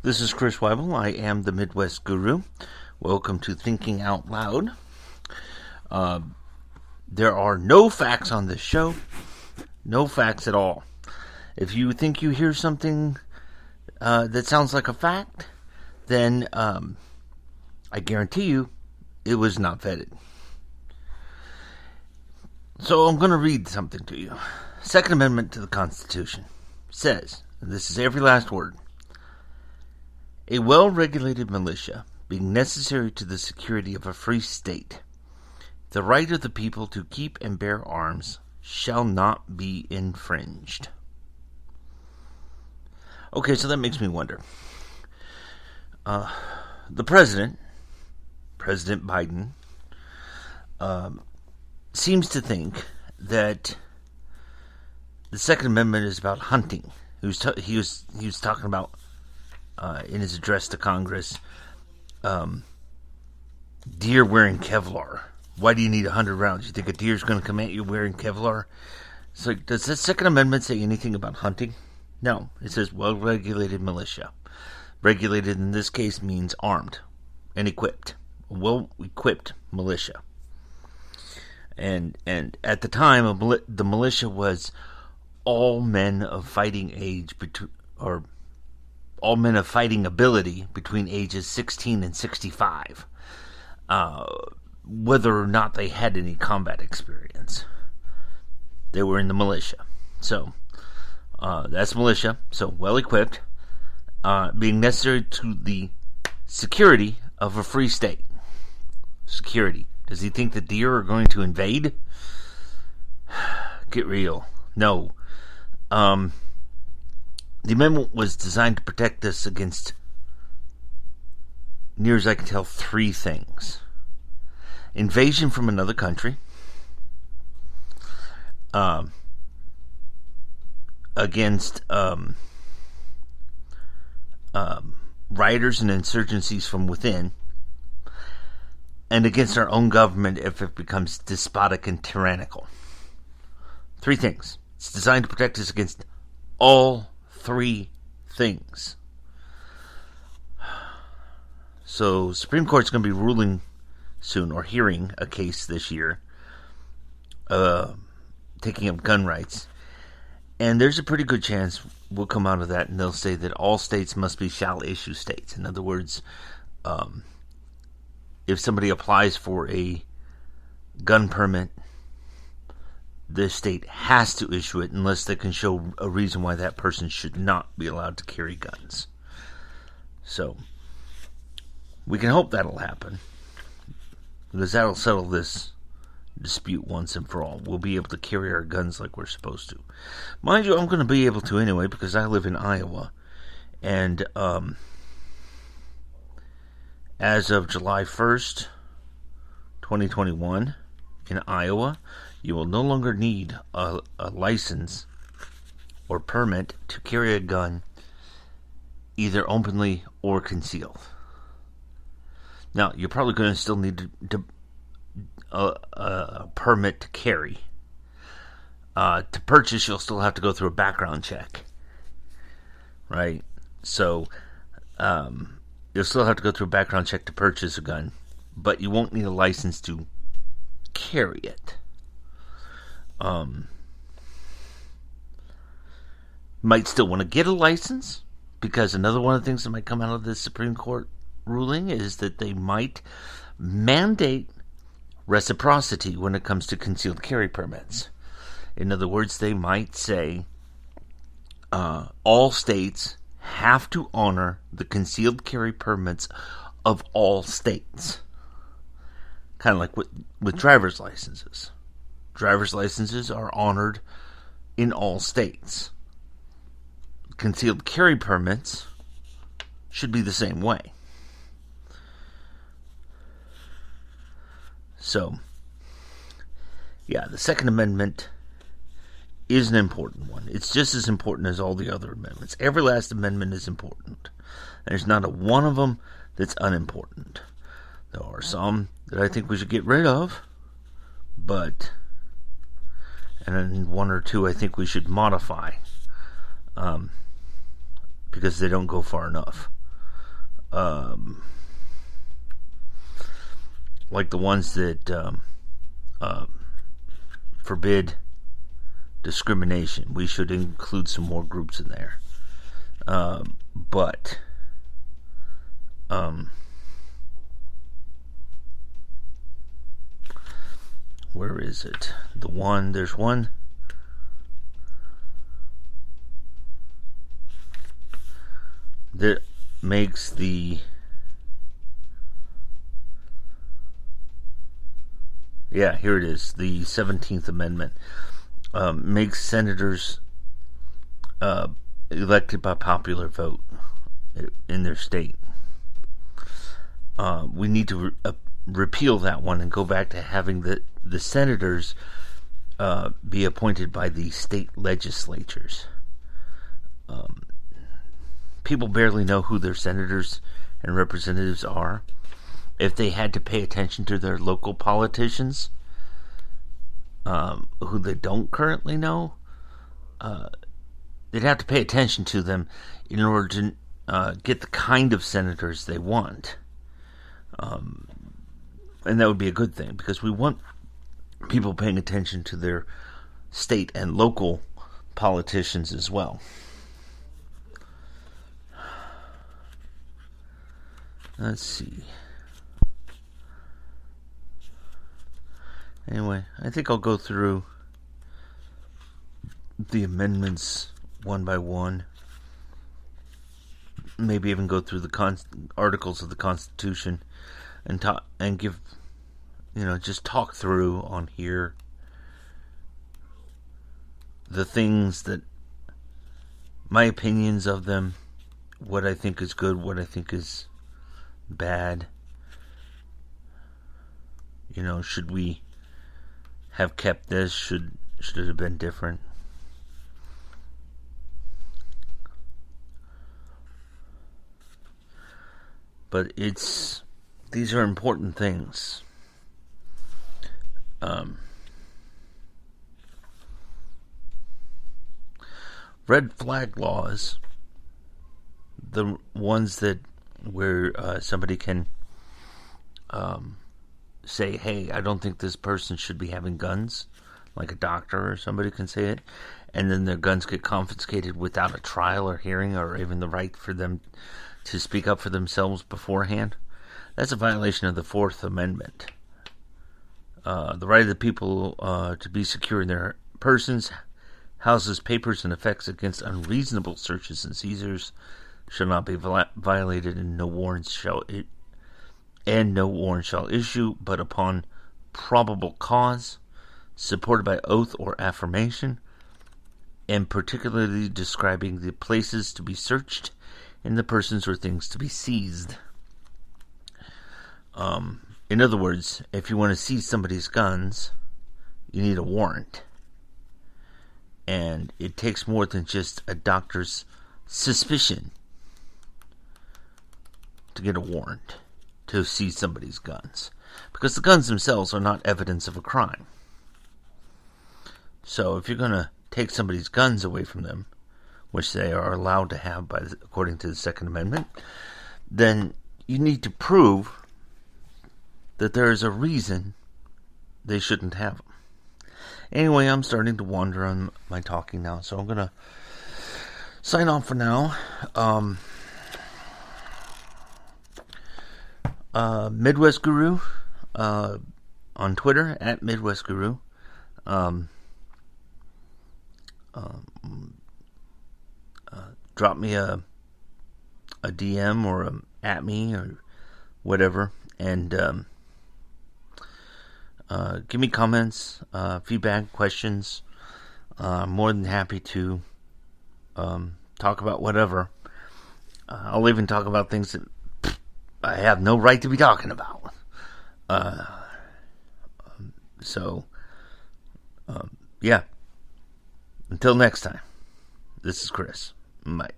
This is Chris Weibel. I am the Midwest Guru. Welcome to Thinking Out Loud. There are no facts on this show. No facts at all. If you think you hear something that sounds like a fact, then I guarantee you it was not vetted. So I'm going to read something to you. Second Amendment to the Constitution says, and this is every last word, a well-regulated militia being necessary to the security of a free state, the right of the people to keep and bear arms shall not be infringed. Okay, so that makes me wonder. The President Biden, seems to think that the Second Amendment is about hunting. He was talking about in his address to Congress, deer wearing Kevlar. Why do you need 100 rounds? You think a deer's going to come at you wearing Kevlar? So does the Second Amendment say anything about hunting? No. It says well-regulated militia. Regulated in this case means armed and equipped. Well-equipped militia. And at the time, the militia was all men of fighting age, or all men of fighting ability between ages 16 and 65, whether or not they had any combat experience. They were in the militia. So, that's militia, so well-equipped, being necessary to the security of a free state. Security. Does he think the deer are going to invade? Get real. No. The amendment was designed to protect us against, near as I can tell, three things. Invasion from another country. Against rioters and insurgencies from within. And against our own government if it becomes despotic and tyrannical. Three things. It's designed to protect us against all three things. So, Supreme Court's going to be ruling soon, or hearing a case this year, taking up gun rights. And there's a pretty good chance we'll come out of that and they'll say that all states must be shall issue states. In other words, if somebody applies for a gun permit, the state has to issue it unless they can show a reason why that person should not be allowed to carry guns. So, we can hope that'll happen, because that'll settle this dispute once and for all. We'll be able to carry our guns like we're supposed to. Mind you, I'm going to be able to anyway, because I live in Iowa, and as of July 1st, 2021, in Iowa, you will no longer need a license or permit to carry a gun, either openly or concealed. Now, you're probably going to still need a permit to carry. To purchase, you'll still have to go through a background check. Right? So, you'll still have to go through a background check to purchase a gun, but you won't need a license to carry it. Might still want to get a license, because another one of the things that might come out of this Supreme Court ruling is that they might mandate reciprocity when it comes to concealed carry permits. In other words, they might say all states have to honor the concealed carry permits of all states. Kind of like with driver's licenses. Driver's licenses are honored in all states. Concealed carry permits should be the same way. So, yeah, the Second Amendment is an important one. It's just as important as all the other amendments. Every last amendment is important. There's not a one of them that's unimportant. There are some that I think we should get rid of, but, and then one or two I think we should modify, because they don't go far enough. like the ones that forbid discrimination. We should include some more groups in there. But where is it? There's one that makes the here it is. The 17th Amendment makes senators elected by popular vote in their state. We need to repeal that one and go back to having the senators be appointed by the state legislatures. People barely know who their senators and representatives are. If they had to pay attention to their local politicians, who they don't currently know, they'd have to pay attention to them in order to get the kind of senators they want. And that would be a good thing, because we want people paying attention to their state and local politicians as well. Let's see. Anyway, I think I'll go through the amendments one by one. Maybe even go through the articles of the Constitution and give, just talk through on here the things that, my opinions of them, what I think is good, what I think is bad. Should we have kept this? Should it have been different? But these are important things. Red flag laws, the ones where somebody can say, hey, I don't think this person should be having guns, like a doctor or somebody can say it, and then their guns get confiscated without a trial or hearing or even the right for them to speak up for themselves beforehand. That's a violation of the Fourth Amendment. The right of the people to be secure in their persons, houses, papers, and effects against unreasonable searches and seizures shall not be violated, and no warrant shall issue, but upon probable cause, supported by oath or affirmation, and particularly describing the places to be searched and the persons or things to be seized. In other words, if you want to seize somebody's guns, you need a warrant. And it takes more than just a doctor's suspicion to get a warrant to seize somebody's guns, because the guns themselves are not evidence of a crime. So if you're going to take somebody's guns away from them, which they are allowed to have according to the Second Amendment, then you need to prove that there is a reason they shouldn't have them. Anyway, I'm starting to wander on my talking now, so I'm going to sign off for now. Midwest Guru on Twitter at Midwest Guru. Drop me a DM or at me or whatever, and give me comments, feedback, questions. I'm more than happy to talk about whatever. I'll even talk about things that I have no right to be talking about. Yeah. Until next time, this is Chris. Bye.